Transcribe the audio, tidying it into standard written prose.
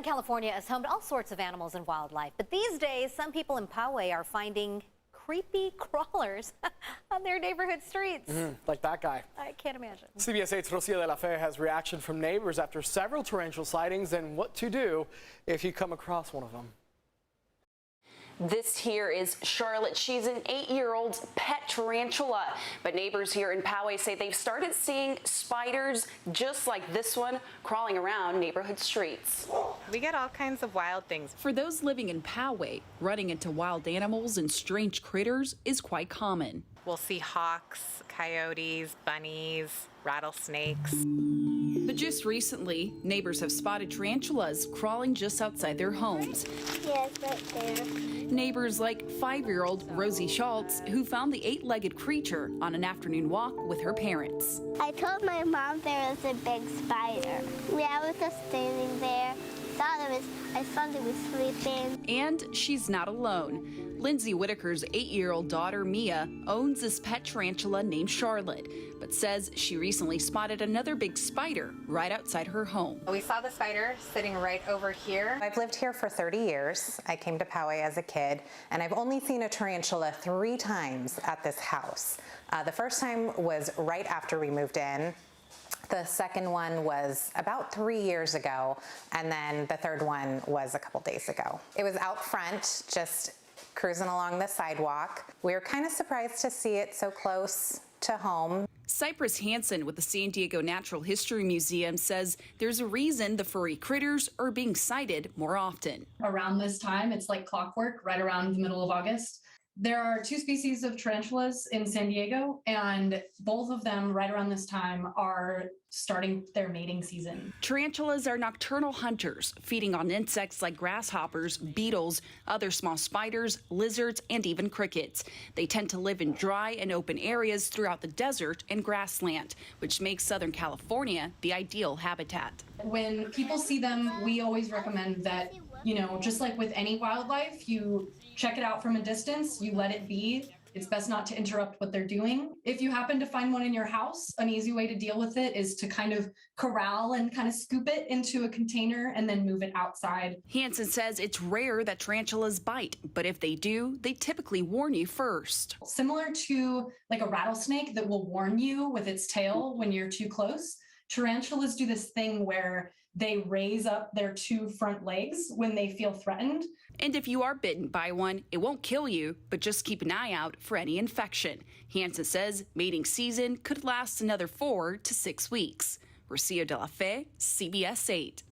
Southern California is home to all sorts of animals and wildlife, but these days some people in Poway are finding creepy crawlers on their neighborhood streets. Like that guy. I can't imagine. CBS 8's Rosie has reaction from neighbors after several tarantula sightings and what to do if you come across one of them. This here is Charlotte. She's an 8-year-old pet tarantula. But neighbors here in Poway say they've started seeing spiders just like this one crawling around neighborhood streets. We get all kinds of wild things. For those living in Poway, running into wild animals and strange critters is quite common. We'll see hawks, coyotes, bunnies, rattlesnakes. But just recently, neighbors have spotted tarantulas crawling just outside their homes. Yes, right there. Neighbors like 5-year-old Rosie Shultz, who found the 8-legged creature on an afternoon walk with her parents. I told my mom there was a big spider. Yeah, I was just standing there. I thought it was sleeping. And she's not alone. Lindsay Whittaker's 8-year-old daughter, Mia, owns this pet tarantula named Charlotte, but says she recently spotted another big spider right outside her home. We saw the spider sitting right over here. I've lived here for 30 years. I came to Poway as a kid, and I've only seen a tarantula 3 times at this house. The first time was right after we moved in. The second one was about 3 years ago, and then the third one was a couple days ago. It was out front, just cruising along the sidewalk. We were kind of surprised to see it so close to home. Cypress Hansen with the San Diego Natural History Museum says there's a reason the furry critters are being sighted more often. Around this time, it's like clockwork, right around the middle of August. There are 2 species of tarantulas in San Diego, and both of them right around this time are starting their mating season. Tarantulas are nocturnal hunters, feeding on insects like grasshoppers, beetles, other small spiders, lizards, and even crickets. They tend to live in dry and open areas throughout the desert and grassland, which makes Southern California the ideal habitat. When people see them, we always recommend that, just like with any wildlife, you check it out from a distance, you let it be. It's best not to interrupt what they're doing. If you happen to find one in your house, an easy way to deal with it is to kind of corral and kind of scoop it into a container and then move it outside. Hansen says it's rare that tarantulas bite, but if they do, they typically warn you first. Similar to like a rattlesnake that will warn you with its tail when you're too close, tarantulas do this thing where they raise up their 2 front legs when they feel threatened. And if you are bitten by one, it won't kill you, but just keep an eye out for any infection. Hansen says mating season could last another 4 to 6 weeks. Rocio de la Fe, CBS 8.